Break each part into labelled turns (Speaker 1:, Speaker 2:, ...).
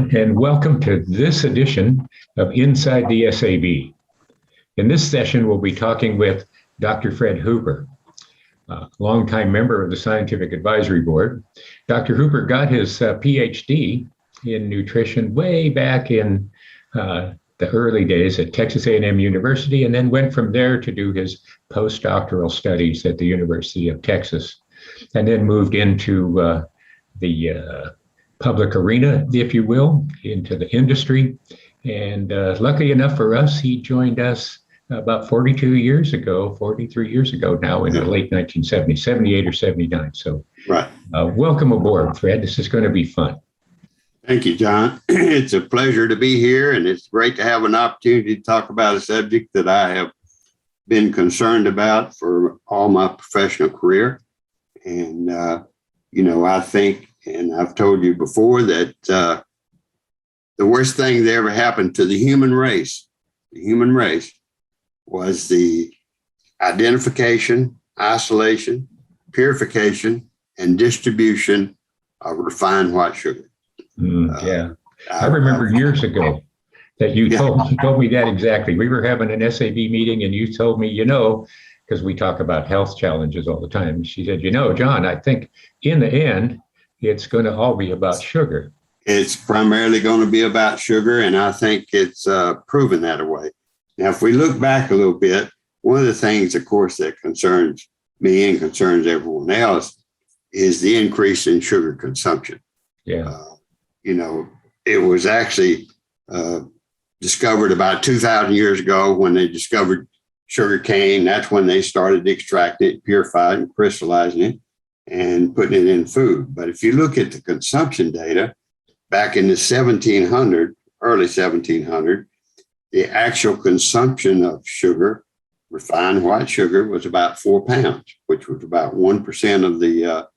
Speaker 1: everyone, and welcome to this edition of Inside the SAB. In this session, we'll be talking with Dr. Fred Hooper, a longtime member of the Scientific Advisory Board. Dr. Hooper got his PhD in nutrition way back in the early days at Texas A&M University, and then went from there to do his postdoctoral studies at the University of Texas, and then moved into the public arena, if you will, into the industry. And lucky enough for us, he joined us about 43 years ago now, in the late 1970s, 78 or 79. So
Speaker 2: right.
Speaker 1: Welcome aboard, Fred. This is going to be fun.
Speaker 2: Thank you, John. It's a pleasure to be here, and it's great to have an opportunity to talk about a subject that I have been concerned about for all my professional career. And, I think, and I've told you before, that the worst thing that ever happened to the human race was the identification, isolation, purification, and distribution of refined white sugar.
Speaker 1: I remember years ago that you told me that exactly. We were having an SAB meeting, and you told me, because we talk about health challenges all the time. She said, John, I think in the end, it's going to all be about sugar.
Speaker 2: It's primarily going to be about sugar, and I think it's proven that way. Now, if we look back a little bit, one of the things, of course, that concerns me and concerns everyone else is the increase in sugar consumption.
Speaker 1: Yeah.
Speaker 2: It was actually discovered about 2,000 years ago when they discovered sugar cane. That's when they started extracting it, purifying it, crystallizing it, and putting it in food. But if you look at the consumption data back in the early 1700, the actual consumption of sugar, refined white sugar, was about 4 pounds, which was about 1% of the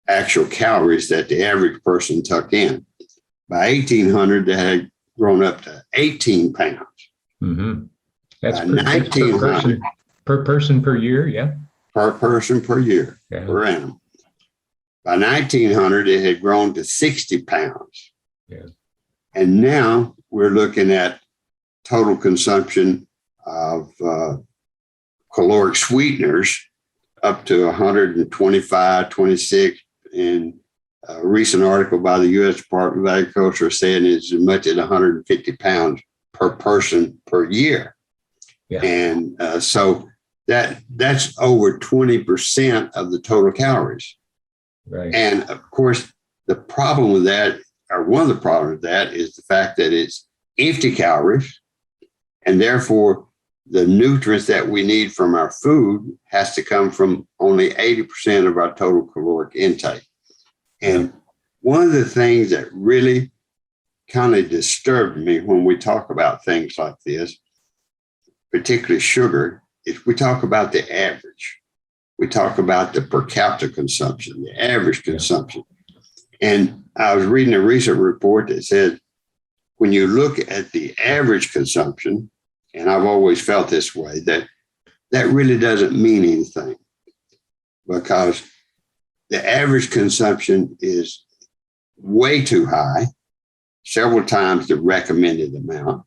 Speaker 2: actual calories that the average person took in. By 1800, they had grown up to 18 pounds.
Speaker 1: Mm-hmm. That's per person per year, yeah?
Speaker 2: Per person per year, per annum. By 1900, it had grown to 60 pounds.
Speaker 1: Yeah. And
Speaker 2: now we're looking at total consumption of caloric sweeteners up to 125, 26. In a recent article by the U.S. Department of Agriculture saying it's as much as 150 pounds per person per year. Yeah. And so that's over 20% of the total calories.
Speaker 1: Right.
Speaker 2: And of course, the problem with that, or one of the problems with that, is the fact that it's empty calories, and therefore the nutrients that we need from our food has to come from only 80% of our total caloric intake. And one of the things that really kind of disturbed me when we talk about things like this, particularly sugar, is we talk about the average. We talk about the per capita consumption, the average consumption. And I was reading a recent report that said, when you look at the average consumption, and I've always felt this way, that really doesn't mean anything, because the average consumption is way too high, several times the recommended amount.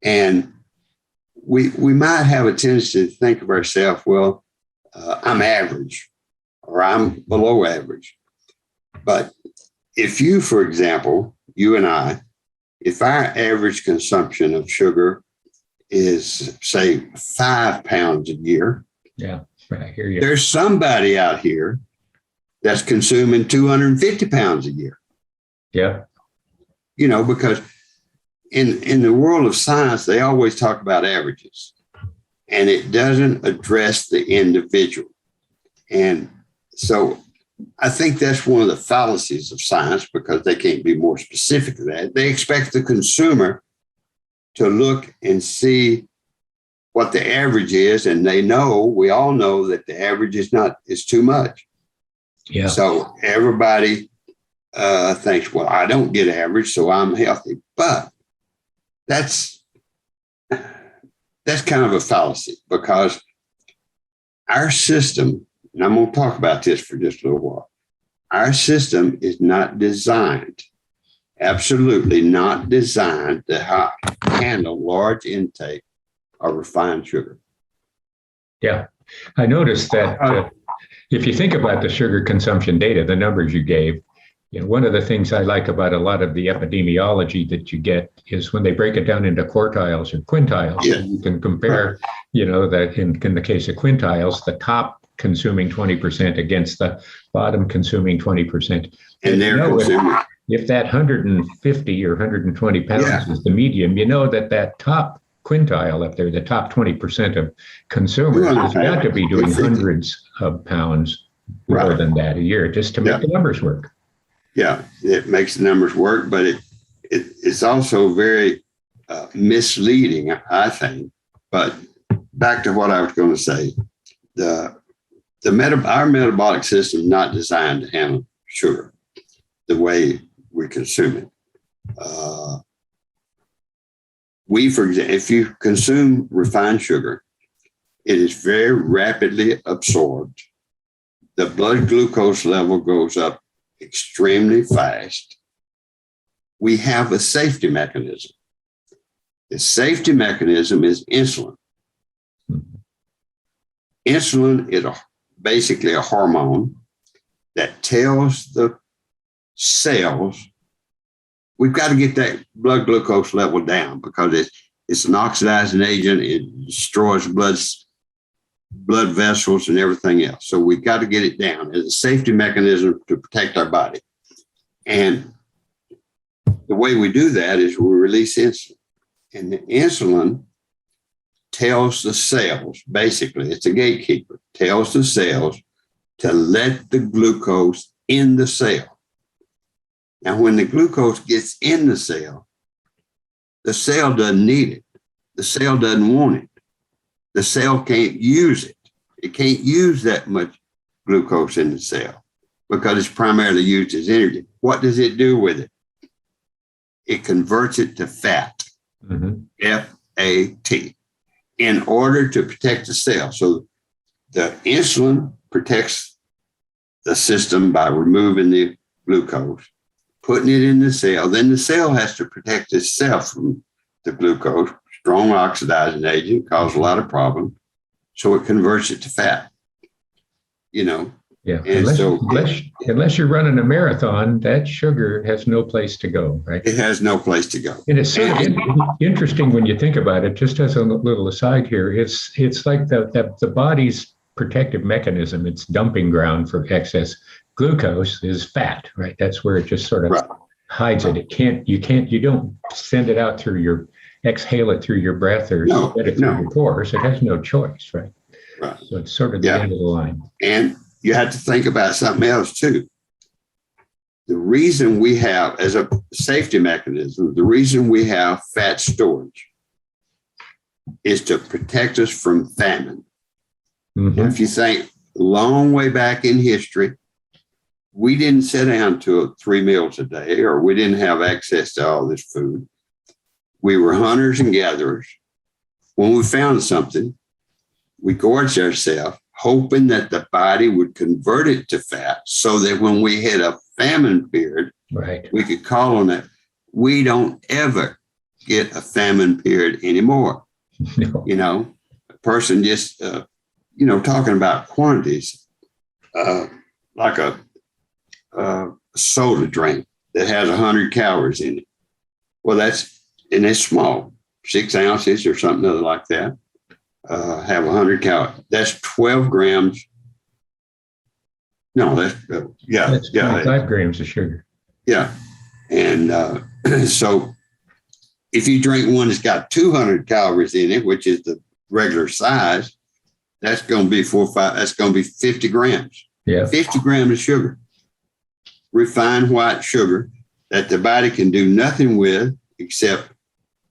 Speaker 2: And we might have a tendency to think of ourselves, well, I'm average, or I'm below average. But if you, for example, you and I, if our average consumption of sugar is, say, 5 pounds a year,
Speaker 1: yeah, I hear you.
Speaker 2: There's somebody out here that's consuming 250 pounds a year.
Speaker 1: Yeah.
Speaker 2: Because in the world of science, they always talk about averages, and it doesn't address the individual. And so I think that's one of the fallacies of science, because they can't be more specific than that. They expect the consumer to look and see what the average is, and we all know that the average is too much.
Speaker 1: Yeah.
Speaker 2: So everybody thinks, well, I don't get average, so I'm healthy. But that's kind of a fallacy, because our system, and I'm going to talk about this for just a little while, our system is not designed absolutely not designed to handle large intake of refined sugar.
Speaker 1: Yeah. I noticed that if you think about the sugar consumption data, the numbers you gave, one of the things I like about a lot of the epidemiology that you get is when they break it down into quartiles or quintiles,
Speaker 2: Yeah.
Speaker 1: you can compare, that in the case of quintiles, the top consuming 20% against the bottom consuming 20%.
Speaker 2: And they're consuming.
Speaker 1: If that 150 or 120 pounds is the medium, that top quintile up there, the top 20% of consumers, has got to be doing hundreds of pounds more than that a year just to make the numbers work.
Speaker 2: Yeah, it makes the numbers work, but it's also very misleading, I think. But back to what I was going to say, our metabolic system is not designed to handle sugar the way we consume it. For example, if you consume refined sugar, it is very rapidly absorbed. The blood glucose level goes up extremely fast. We have a safety mechanism. The safety mechanism is insulin. Insulin is basically a hormone that tells the cells, we've got to get that blood glucose level down because it's an oxidizing agent. It destroys blood vessels and everything else. So we've got to get it down as a safety mechanism to protect our body. And the way we do that is we release insulin. And the insulin tells the cells, basically, it's a gatekeeper, tells the cells to let the glucose in the cell. Now, when the glucose gets in the cell doesn't need it. The cell doesn't want it. The cell can't use it. It can't use that much glucose in the cell because it's primarily used as energy. What does it do with it? It converts it to fat, F-A-T, in order to protect the cell. So the insulin protects the system by removing the glucose, putting it in the cell. Then the cell has to protect itself from the glucose. Strong oxidizing agent, causes a lot of problems. So it converts it to fat, Yeah. And
Speaker 1: unless you're running a marathon, that sugar has no place to go, right?
Speaker 2: It has no place to go.
Speaker 1: And it's sort of interesting when you think about it, just as a little aside here, it's like the body's protective mechanism, its dumping ground for excess glucose is fat, right? That's where it just sort of hides it. You don't send it out through exhale it through your breath or get it through your pores. It has no choice, right? So it's sort of the end of the line.
Speaker 2: And you have to think about something else too. The reason we have, as a safety mechanism, the reason we have fat storage is to protect us from famine. Now, if you think long way back in history, we didn't sit down to 3 meals a day, or we didn't have access to all this food. We were hunters and gatherers. When we found something, we gorged ourselves, hoping that the body would convert it to fat so that when we hit a famine period, we could call on it. We don't ever get a famine period anymore. No. A person just, talking about quantities, like a soda drink that has 100 calories in it. Well, and it's small, 6 ounces or something other like that, have 100 calories. That's 12 grams. No, that's 25
Speaker 1: grams of sugar.
Speaker 2: Yeah. And so if you drink one that's got 200 calories in it, which is the regular size, that's going to be 50 grams.
Speaker 1: Yeah.
Speaker 2: 50 grams of sugar, refined white sugar that the body can do nothing with except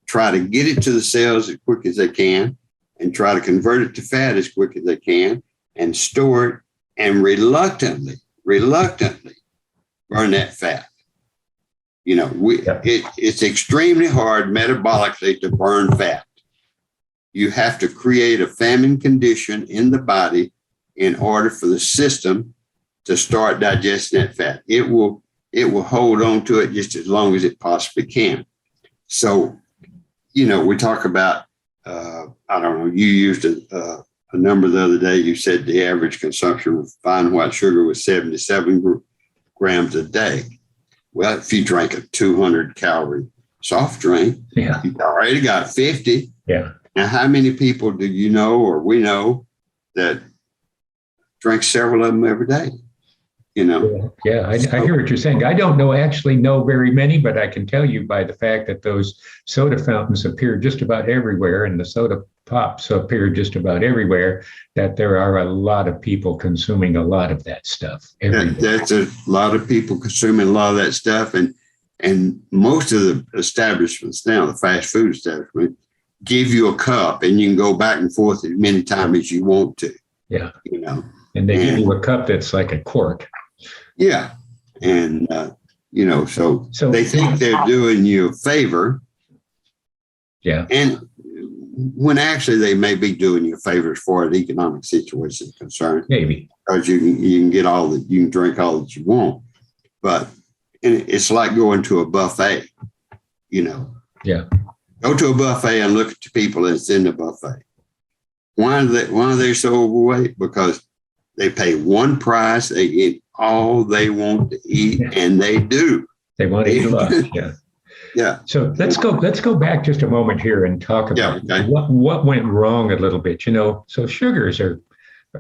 Speaker 2: try to get it to the cells as quick as they can and try to convert it to fat as quick as they can and store it and reluctantly burn that fat. It's extremely hard metabolically to burn fat. You have to create a famine condition in the body in order for the system to start digesting that fat. It will it will hold on to it just as long as it possibly can. So, we talk about, I don't know, you used a number the other day. You said the average consumption of fine white sugar was 77 grams a day. Well, if you drank a 200-calorie soft drink, you've already got 50.
Speaker 1: Yeah.
Speaker 2: Now, how many people do you know or we know that drink several of them every day?
Speaker 1: Yeah, I hear what you're saying. I don't actually know very many, but I can tell you by the fact that those soda fountains appear just about everywhere and the soda pops appear just about everywhere, that there are a lot of people consuming a lot of that stuff.
Speaker 2: That's a lot of people consuming a lot of that stuff. And most of the establishments now, the fast food establishment, give you a cup and you can go back and forth as many times as you want to.
Speaker 1: Yeah. And they give you a cup that's like a quart.
Speaker 2: Yeah. And, so they think they're doing you a favor.
Speaker 1: Yeah.
Speaker 2: And when actually they may be doing you a favor as far as the economic situation is concerned.
Speaker 1: Maybe.
Speaker 2: Because you can get you can drink all that you want. But it's like going to a buffet,
Speaker 1: Yeah.
Speaker 2: Go to a buffet and look at the people that's in the buffet. Why are they so overweight? Because they pay one price, they get all they want to eat, and they do.
Speaker 1: They want to eat a lot. Yeah.
Speaker 2: Yeah.
Speaker 1: So let's go back just a moment here and talk about what went wrong a little bit. So sugars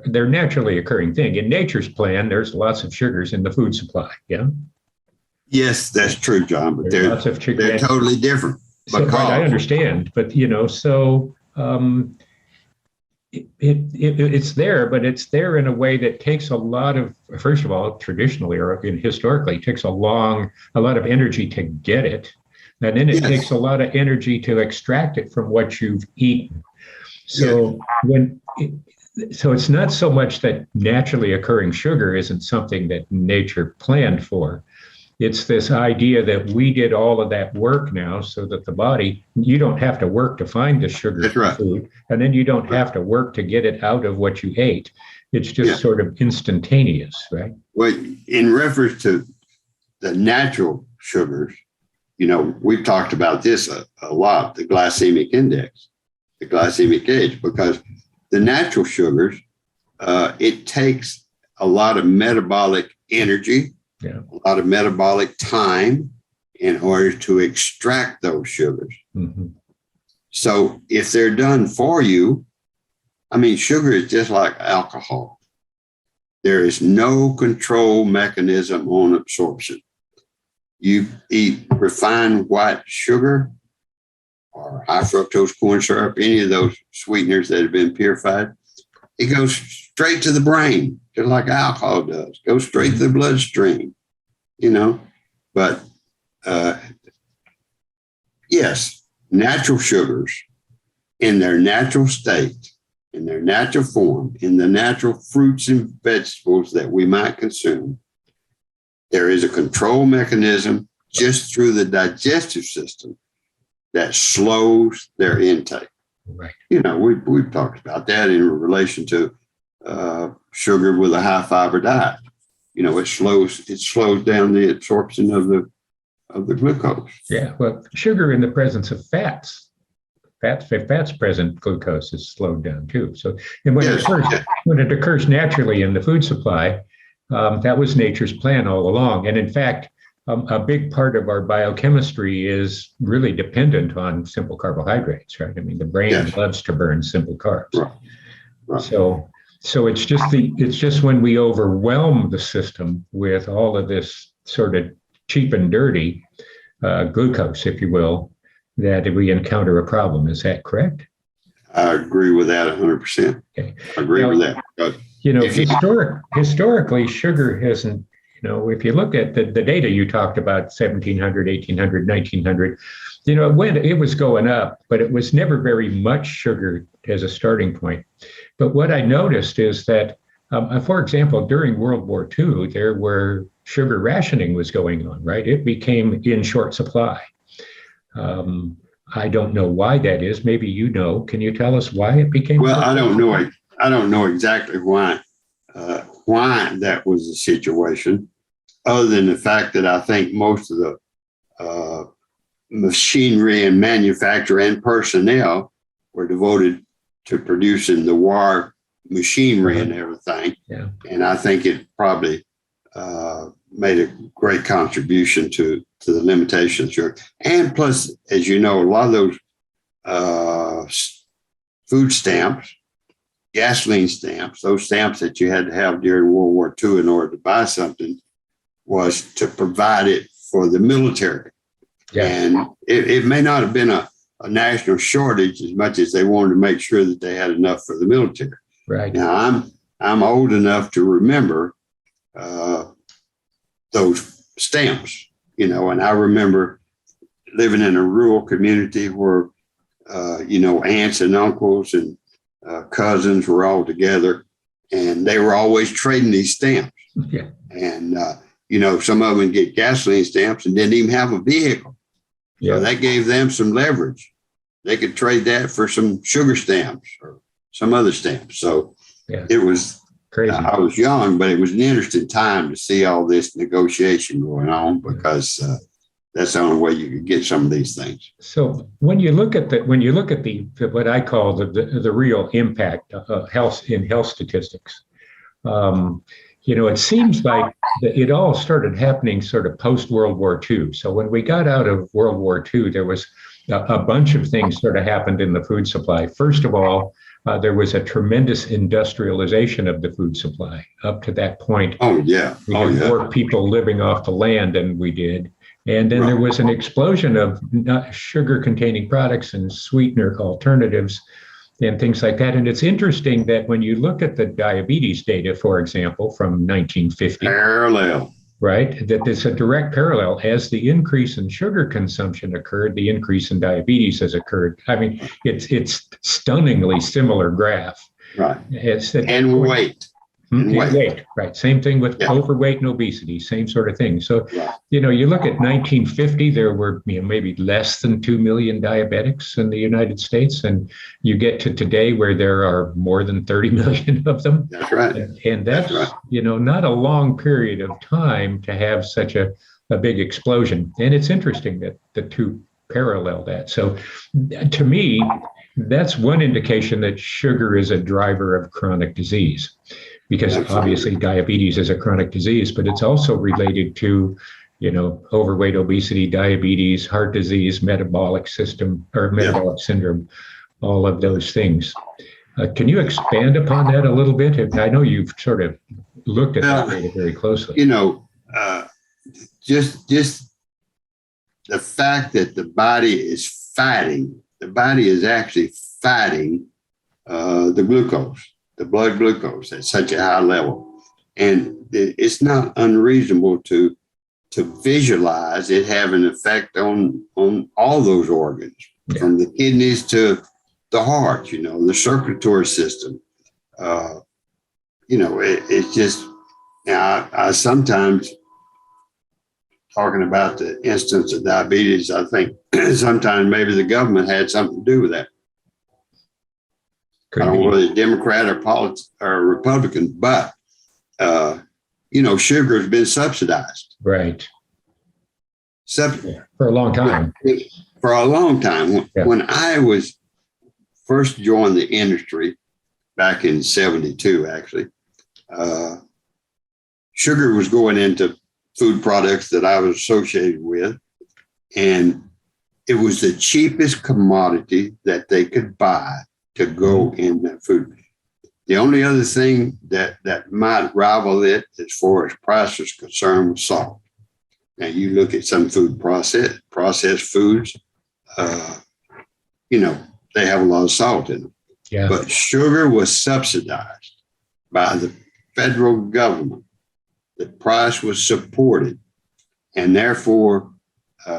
Speaker 1: they're naturally occurring thing. In nature's plan, there's lots of sugars in the food supply. Yeah. Yes,
Speaker 2: that's true, John. But they're totally different.
Speaker 1: So, right, I understand, but it's there, but it's there in a way that takes a lot of, first of all, traditionally or historically, takes a lot of energy to get it, and then it takes a lot of energy to extract it from what you've eaten. So so it's not so much that naturally occurring sugar isn't something that nature planned for. It's this idea that we did all of that work now so that the body, you don't have to work to find the sugar in food, and then you don't have to work to get it out of what you ate. It's just sort of instantaneous, right?
Speaker 2: Well, in reference to the natural sugars, we've talked about this a lot, the glycemic index, the glycemic age, because the natural sugars, it takes a lot of metabolic energy, a lot of metabolic time in order to extract those sugars.
Speaker 1: Mm-hmm.
Speaker 2: So if they're done for you, sugar is just like alcohol. There is no control mechanism on absorption. You eat refined white sugar or high fructose corn syrup, any of those sweeteners that have been purified, it goes straight to the brain, just like alcohol does. Goes straight to the bloodstream, But yes, natural sugars in their natural state, in their natural form, in the natural fruits and vegetables that we might consume, there is a control mechanism just through the digestive system that slows their intake.
Speaker 1: Right.
Speaker 2: We've talked about that in relation to sugar with a high fiber diet. It slows down the absorption of the glucose.
Speaker 1: Yeah. Well, sugar in the presence of fats present, glucose is slowed down too. So, and when it occurs naturally in the food supply, that was nature's plan all along. And in fact, a big part of our biochemistry is really dependent on simple carbohydrates, right? The brain loves to burn simple carbs.
Speaker 2: Right.
Speaker 1: So it's just when we overwhelm the system with all of this sort of cheap and dirty glucose, if you will, that we encounter a problem. Is that correct?
Speaker 2: I agree with that 100%.
Speaker 1: Okay.
Speaker 2: I agree with that.
Speaker 1: Historically, sugar hasn't, if you look at the data you talked about, 1700, 1800, 1900, it was going up, but it was never very much sugar as a starting point. But what I noticed is that, for example, during World War II, there were sugar rationing was going on, right? It became in short supply. I don't know why that is. Maybe you know. Can you tell us why it became?
Speaker 2: Well, I don't know. I don't know exactly why that was the situation. other than the fact that I think most of the machinery and manufacture and personnel were devoted to producing the war machinery and everything.
Speaker 1: Yeah.
Speaker 2: And I think it probably made a great contribution to the limitations. And plus, as you know, a lot of those food stamps, gasoline stamps, those stamps that you had to have during World War II in order to buy something, was to provide it for the military. Yeah. And it may not have been a national shortage as much as they wanted to make sure that they had enough for the military.
Speaker 1: Right.
Speaker 2: Now, I'm old enough to remember those stamps, and I remember living in a rural community where, aunts and uncles and cousins were all together, and they were always trading these stamps.
Speaker 1: Yeah.
Speaker 2: And, some of them get gasoline stamps and didn't even have a vehicle. Yeah. So that gave them some leverage. They could trade that for some sugar stamps or some other stamps. So it was crazy. I was young, but it was an interesting time to see all this negotiation going on, because that's the only way you could get some of these things.
Speaker 1: So when you look at the what I call the real impact of health statistics, it seems like it all started happening sort of post World War II. So when we got out of World War II, there was a bunch of things sort of happened in the food supply. First of all, there was a tremendous industrialization of the food supply. Up to that point, we had more people living off the land than we did. And then there was an explosion of sugar-containing products and sweetener alternatives and things like that. And it's interesting that when you look at the diabetes data, for example, from 1950, right, that there's a direct parallel. As the increase in sugar consumption occurred, the increase in diabetes has occurred. I mean, it's stunningly similar graph.
Speaker 2: Right. And weight.
Speaker 1: And weight, right. Same thing with overweight and obesity, same sort of thing. So, you look at 1950, there were maybe less than 2 million diabetics in the United States. And you get to today where there are more than 30 million of them.
Speaker 2: That's right.
Speaker 1: And that's right. Not a long period of time to have such a big explosion. And it's interesting that the two parallel that. So to me, that's one indication that sugar is a driver of chronic disease. Because obviously diabetes is a chronic disease, but it's also related to, overweight, obesity, diabetes, heart disease, metabolic syndrome, all of those things. Can you expand upon that a little bit? I know you've sort of looked at that data very closely.
Speaker 2: Just the fact that the body is actually fighting the glucose. The blood glucose at such a high level. And it's not unreasonable to visualize it having an effect on all those organs, from the kidneys to the heart, the circulatory system. It's just, I sometimes, talking about the instance of diabetes, I think sometimes maybe the government had something to do with that. I don't know whether it's Democrat or Republican, but, sugar has been subsidized.
Speaker 1: Right. For a long time.
Speaker 2: For a long time. Yeah. When I was first joined the industry back in 72, actually, sugar was going into food products that I was associated with. And it was the cheapest commodity that they could buy to go in that food. The only other thing that might rival it as far as price is concerned was salt. Now you look at some food processed foods, they have a lot of salt in them. Yeah. But sugar was subsidized by the federal government. The price was supported, and therefore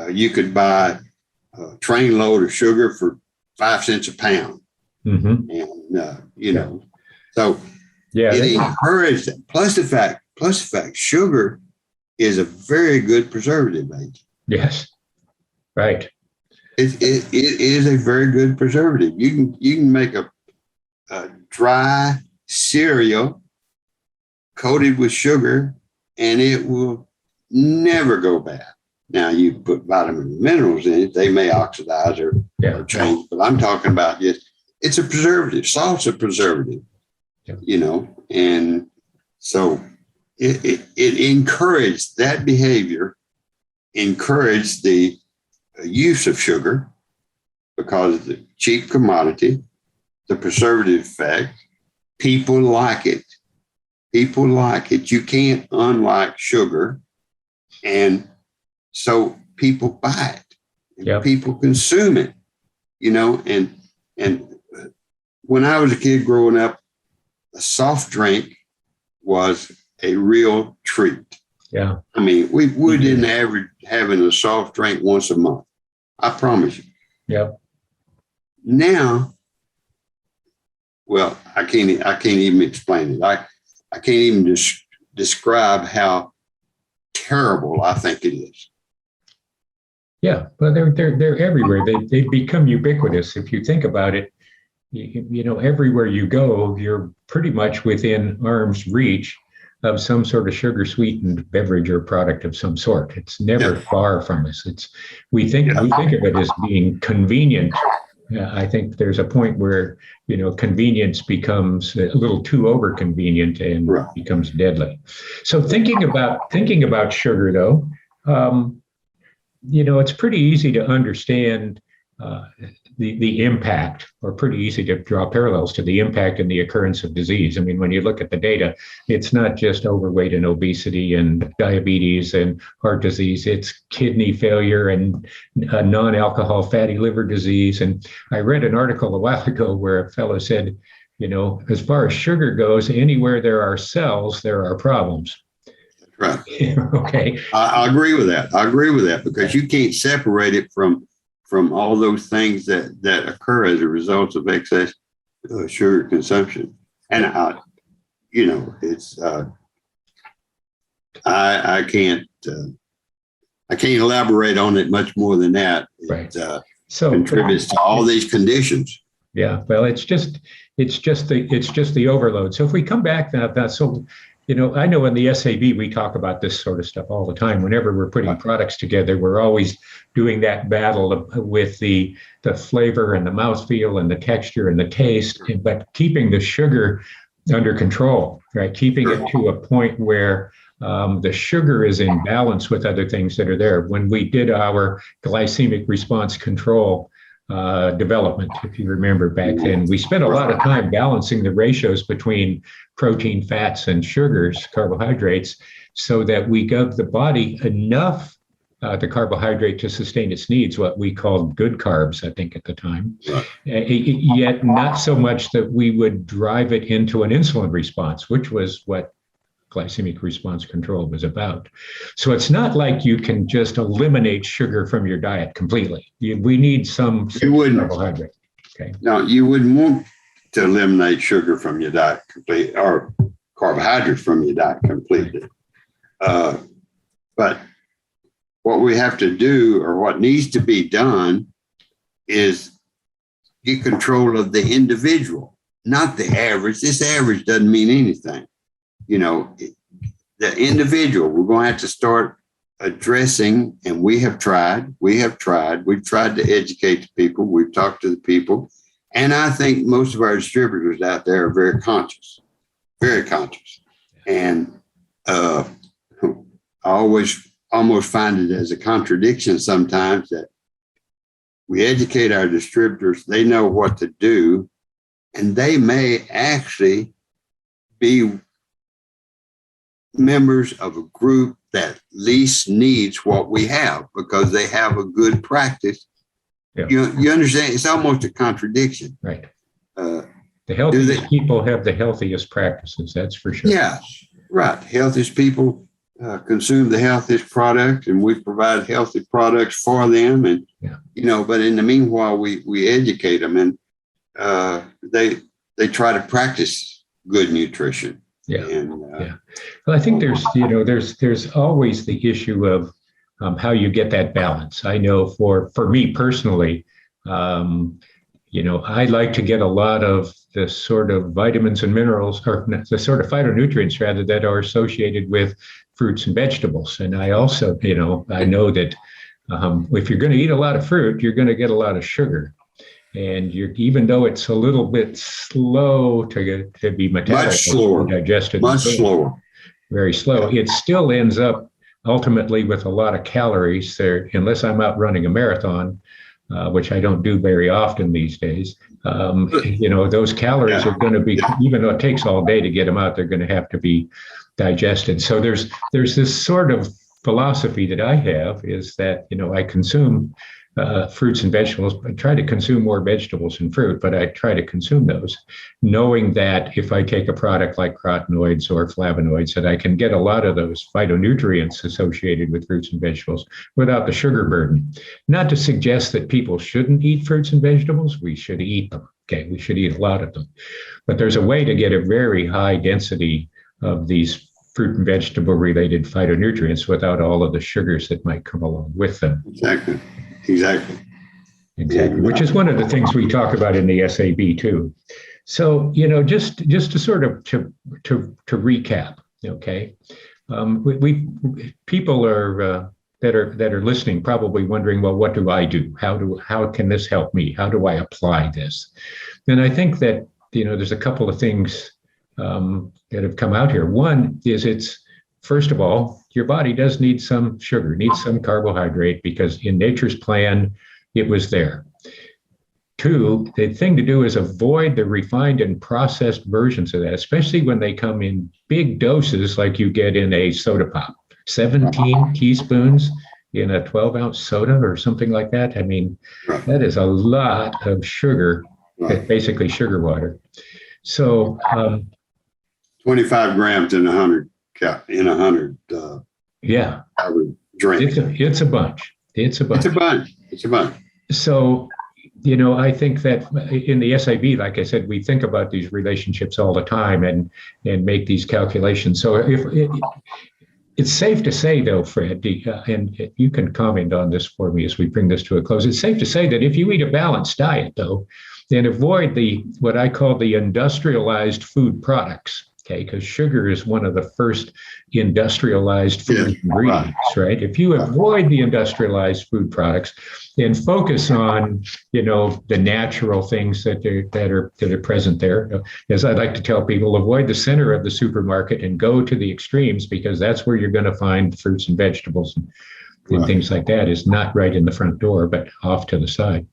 Speaker 2: you could buy a trainload of sugar for 5 cents a pound. Mm-hmm. And so it encouraged that. Plus the fact, sugar is a very good preservative agent.
Speaker 1: Yes, right.
Speaker 2: It is a very good preservative. You can make a dry cereal coated with sugar, and it will never go bad. Now you put vitamin and minerals in it, they may oxidize or change, but I'm talking about just, it's a preservative. Salt's a preservative, and so it encouraged that behavior, encouraged the use of sugar because of the cheap commodity, the preservative effect. People like it. People like it. You can't unlike sugar. And so people buy it. And people consume it, and when I was a kid growing up, a soft drink was a real treat.
Speaker 1: Yeah.
Speaker 2: I mean, we didn't average having a soft drink once a month. I promise you.
Speaker 1: Yep.
Speaker 2: Now, well, I can't even explain it. I can't even describe how terrible I think it is.
Speaker 1: Yeah, well, they're everywhere. They've become ubiquitous. If you think about it, everywhere you go, you're pretty much within arm's reach of some sort of sugar sweetened beverage or product of some sort. It's never far from us. We think of it as being convenient. I think there's a point where convenience becomes a little too over convenient and becomes deadly. So thinking about sugar, though, it's pretty easy to understand the impact, or pretty easy to draw parallels to the impact and the occurrence of disease. I mean, when you look at the data, it's not just overweight and obesity and diabetes and heart disease, it's kidney failure and non-alcohol fatty liver disease. And I read an article a while ago where a fellow said, as far as sugar goes, anywhere there are cells, there are problems.
Speaker 2: Right.
Speaker 1: Okay.
Speaker 2: I agree with that. I agree with that because you can't separate it from all those things that occur as a result of excess sugar consumption. And it's I can't elaborate on it much more than that.
Speaker 1: Right.
Speaker 2: So contributes to all these conditions.
Speaker 1: Yeah. Well, it's just the overload. So if we come back now, so I know in the SAB, we talk about this sort of stuff all the time. Whenever we're putting products together, we're always doing that battle with the flavor and the mouthfeel and the texture and the taste, but keeping the sugar under control, right? Keeping it to a point where the sugar is in balance with other things that are there. When we did our glycemic response control development, if you remember back then, we spent a lot of time balancing the ratios between protein, fats, and sugars, carbohydrates, so that we gave the body enough the carbohydrate to sustain its needs, what we called good carbs, I think at the time, yet not so much that we would drive it into an insulin response, which was what glycemic response control was about. So it's not like you can just eliminate sugar from your diet completely. We need some carbohydrate. Okay.
Speaker 2: No, you wouldn't want to eliminate sugar from your diet completely, or carbohydrates from your diet completely. But what we have to do, or what needs to be done, is get control of the individual, not the average. This average doesn't mean anything. The individual, we're going to have to start addressing, and we've tried to educate the people. We've talked to the people. And I think most of our distributors out there are very conscious. And I always almost find it as a contradiction sometimes that we educate our distributors, they know what to do, and they may actually be members of a group that least needs what we have because they have a good practice.
Speaker 1: Yeah.
Speaker 2: You understand? It's almost a contradiction.
Speaker 1: Right. The healthiest people have the healthiest practices, that's for sure.
Speaker 2: Yeah, right. Healthiest people consume the healthiest product, and we provide healthy products for them. And, but in the meanwhile, we educate them, and they try to practice good nutrition.
Speaker 1: Yeah. Well, I think there's always the issue of how you get that balance. I know for me personally, I like to get a lot of the sort of vitamins and minerals, or the sort of phytonutrients rather, that are associated with fruits and vegetables. And I also, I know that if you're going to eat a lot of fruit, you're going to get a lot of sugar. And even though it's a little bit slow to be metabolized,
Speaker 2: much slower,
Speaker 1: digested,
Speaker 2: much slower,
Speaker 1: very slow, it still ends up ultimately with a lot of calories there, unless I'm out running a marathon, which I don't do very often these days. Those calories are going to be, even though it takes all day to get them out, they're going to have to be digested. So there's this sort of philosophy that I have, is that, I consume fruits and vegetables. I try to consume more vegetables and fruit, but I try to consume those, knowing that if I take a product like carotenoids or flavonoids, that I can get a lot of those phytonutrients associated with fruits and vegetables without the sugar burden. Not to suggest that people shouldn't eat fruits and vegetables. We should eat them. Okay, we should eat a lot of them. But there's a way to get a very high density of these fruit and vegetable related phytonutrients without all of the sugars that might come along with them.
Speaker 2: Exactly.
Speaker 1: Which is one of the things we talk about in the SAB too. So, just to sort of to recap, okay, we people are that are listening probably wondering, well, what do I do? How can this help me? How do I apply this? And I think that there's a couple of things that have come out here. One is, first of all, your body does need some sugar, needs some carbohydrate, because in nature's plan, it was there. Two, the thing to do is avoid the refined and processed versions of that, especially when they come in big doses like you get in a soda pop. 17 teaspoons in a 12-ounce soda or something like that. I mean, that is a lot of sugar, basically sugar water. So
Speaker 2: 25 grams in 100
Speaker 1: yeah,
Speaker 2: drink.
Speaker 1: It's a bunch. It's a bunch. So, I think that in the SIB, like I said, we think about these relationships all the time and make these calculations. So it's safe to say, though, Fred, and you can comment on this for me as we bring this to a close. It's safe to say that if you eat a balanced diet, though, then avoid what I call the industrialized food products. Okay, because sugar is one of the first industrialized food ingredients, right? If you avoid the industrialized food products and focus on, the natural things that are present there, as I like to tell people, avoid the center of the supermarket and go to the extremes, because that's where you're going to find fruits and vegetables and things like that. Is not right in the front door, but off to the side.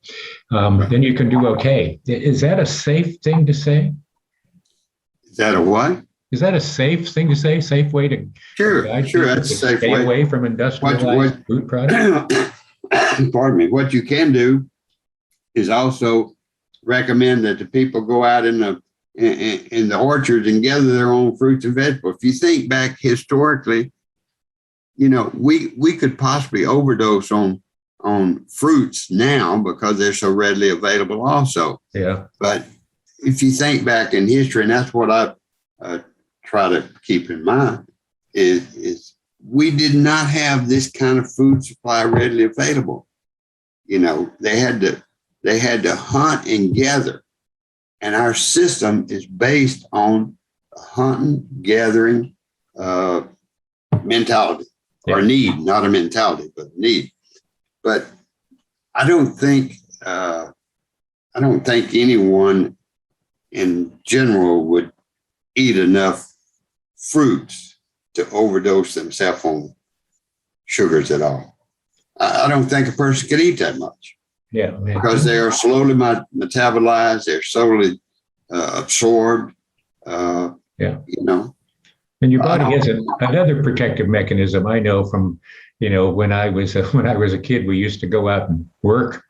Speaker 1: Then you can do okay. Is that a safe thing to say?
Speaker 2: Is that a what?
Speaker 1: Is that a safe thing to say? Safe way to
Speaker 2: sure. That's a safe
Speaker 1: stay
Speaker 2: way.
Speaker 1: Away from industrialized food products.
Speaker 2: Pardon me. What you can do is also recommend that the people go out in the orchards and gather their own fruits and vegetables. If you think back historically, we could possibly overdose on fruits now because they're so readily available also.
Speaker 1: Yeah.
Speaker 2: But if you think back in history, and that's what I try to keep in mind, is we did not have this kind of food supply readily available. They had to hunt and gather, and our system is based on hunting, gathering mentality or need, not a mentality, but need. But I don't think anyone in general would eat enough fruits to overdose themselves on sugars at all. I don't think a person could eat that much.
Speaker 1: Yeah,
Speaker 2: because they are slowly metabolized. They're slowly absorbed.
Speaker 1: And your body has another protective mechanism. I know from, when I was a kid, we used to go out and work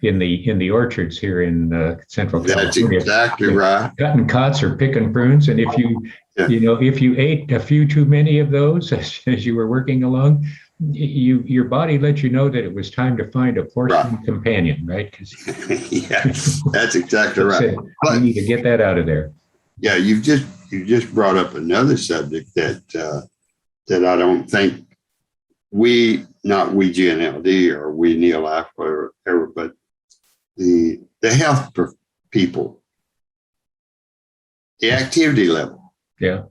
Speaker 1: in the orchards here in Central California.
Speaker 2: That's exactly right.
Speaker 1: Cutting cuts or picking prunes, and if you if you ate a few too many of those as you were working along, your body let you know that it was time to find a porcine companion, right?
Speaker 2: Yes, that's exactly right.
Speaker 1: You need to get that out of there.
Speaker 2: Yeah, you've just brought up another subject that I don't think not we GNLD or we Neolife or whatever, but the the health people, the activity level,
Speaker 1: Yeah.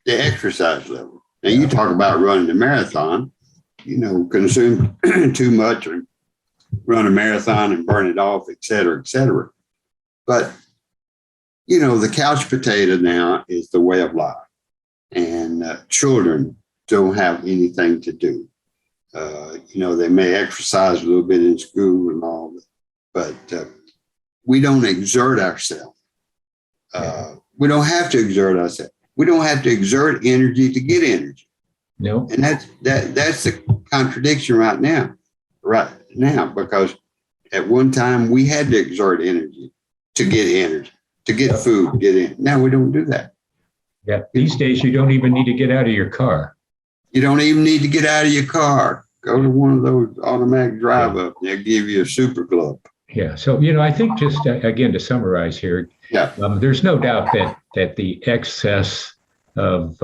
Speaker 2: the exercise level. Now you talk about running a marathon, consume too much or run a marathon and burn it off, et cetera, et cetera. But, the couch potato now is the way of life. And children don't have anything to do. They may exercise a little bit in school and all that, but we don't exert ourselves. We don't have to exert ourselves. We don't have to exert energy to get energy.
Speaker 1: No.
Speaker 2: And that's the contradiction right now, because at one time we had to exert energy, to get food, get in. Now we don't do that.
Speaker 1: Yeah. These days, you don't even need to get out of your car.
Speaker 2: You don't even need to get out of your car. Go to one of those automatic drive-up. They'll give you a super glove.
Speaker 1: Yeah. So, I think just again, to summarize here, there's no doubt that the excess of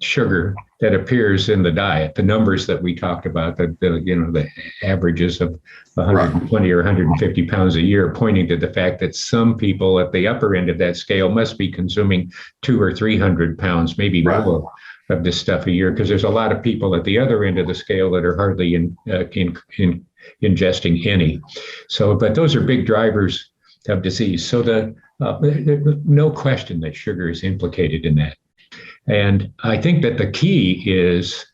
Speaker 1: sugar that appears in the diet, the numbers that we talked about, the averages of 120 or 150 pounds a year, pointing to the fact that some people at the upper end of that scale must be consuming 200 or 300 pounds, maybe more of this stuff a year, because there's a lot of people at the other end of the scale that are hardly ingesting any. So, but those are big drivers of disease. So no question that sugar is implicated in that. And I think that the key is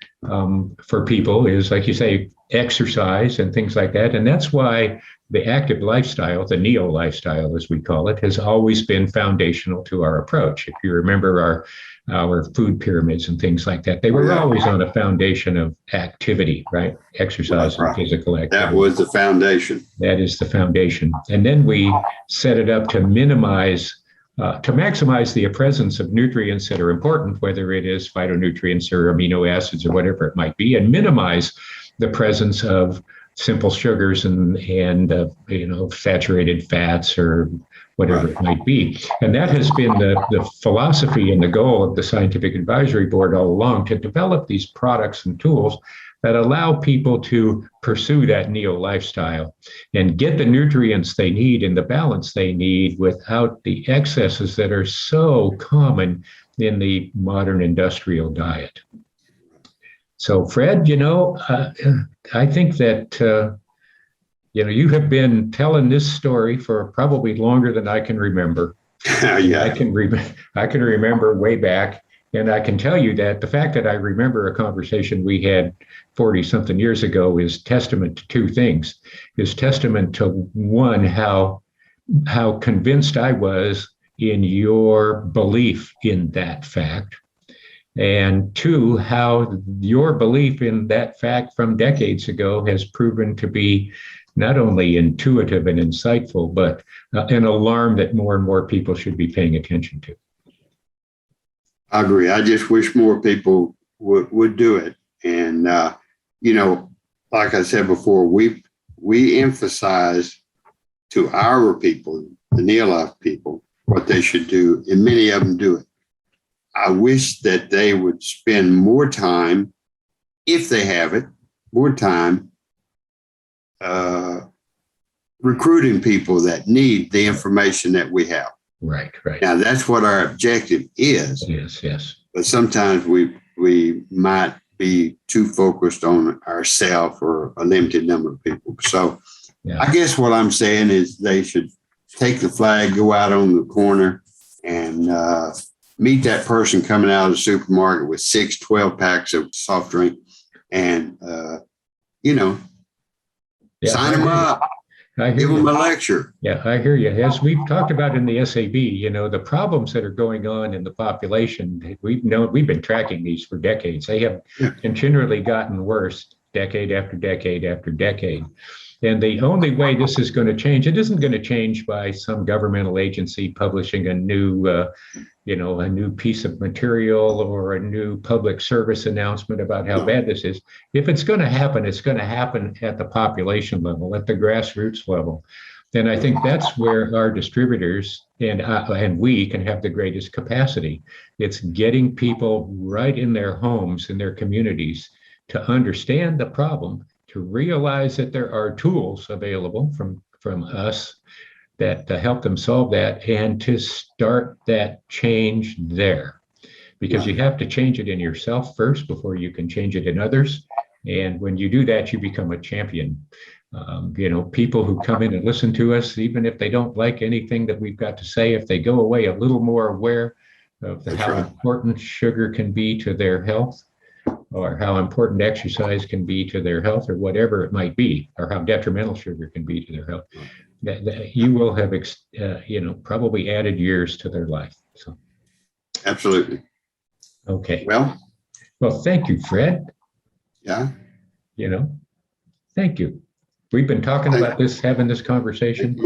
Speaker 1: for people is, like you say, exercise and things like that. And that's why the active lifestyle, the neo-lifestyle, as we call it, has always been foundational to our approach. If you remember our food pyramids and things like that, they were always on a foundation of activity, right? Exercise and physical activity.
Speaker 2: That was the foundation.
Speaker 1: That is the foundation. And then we set it up to maximize the presence of nutrients that are important, whether it is phytonutrients or amino acids or whatever it might be, and minimize the presence of simple sugars and saturated fats or whatever it might be. And that has been the philosophy and the goal of the Scientific Advisory Board all along, to develop these products and tools that allow people to pursue that neo-lifestyle and get the nutrients they need and the balance they need without the excesses that are so common in the modern industrial diet. So, Fred, I think that, you have been telling this story for probably longer than I can remember.
Speaker 2: Yeah.
Speaker 1: I can remember way back. And I can tell you that the fact that I remember a conversation we had 40 something years ago is testament to two things. Is testament to one, how convinced I was in your belief in that fact. And two, how your belief in that fact from decades ago has proven to be not only intuitive and insightful, but an alarm that more and more people should be paying attention to.
Speaker 2: I agree. I just wish more people would do it. And, like I said before, we emphasize to our people, the Neolife people, what they should do, and many of them do it. I wish that they would spend more time, if they have it, more time recruiting people that need the information that we have.
Speaker 1: Right.
Speaker 2: Now, that's what our objective is.
Speaker 1: Yes.
Speaker 2: But sometimes we might be too focused on ourselves or a limited number of people. So I guess what I'm saying is they should take the flag, go out on the corner, and meet that person coming out of the supermarket with 12 packs of soft drink and, sign them up. Give them a lecture.
Speaker 1: Yeah, I hear you. As we've talked about in the SAB, the problems that are going on in the population, we've been tracking these for decades. They have continually gotten worse decade after decade after decade. And the only way this is going to change, it isn't going to change by some governmental agency publishing a new piece of material or a new public service announcement about how bad this is. If it's going to happen, it's going to happen at the population level, at the grassroots level. And I think that's where our distributors and we can have the greatest capacity. It's getting people right in their homes, in their communities, to understand the problem, to realize that there are tools available from from us that to help them solve that and to start that change there. Because you have to change it in yourself first before you can change it in others. And when you do that, you become a champion. People who come in and listen to us, even if they don't like anything that we've got to say, if they go away a little more aware of how important sugar can be to their health, or how important exercise can be to their health, or whatever it might be, or how detrimental sugar can be to their health, that you will have, probably added years to their life. So,
Speaker 2: absolutely.
Speaker 1: Okay.
Speaker 2: Well,
Speaker 1: thank you, Fred.
Speaker 2: Yeah.
Speaker 1: Thank you. We've been talking about this, having this conversation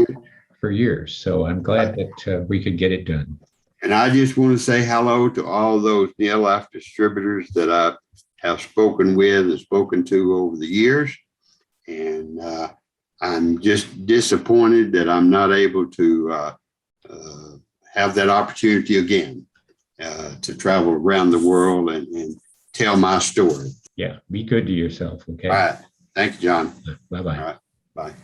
Speaker 1: for years. So I'm glad that we could get it done.
Speaker 2: And I just want to say hello to all those Neolife distributors that I have spoken with and spoken to over the years. And I'm just disappointed that I'm not able to have that opportunity again to travel around the world and tell my story.
Speaker 1: Yeah, be good to yourself, okay?
Speaker 2: All right. Thank you, John.
Speaker 1: Bye-bye.
Speaker 2: All right. Bye.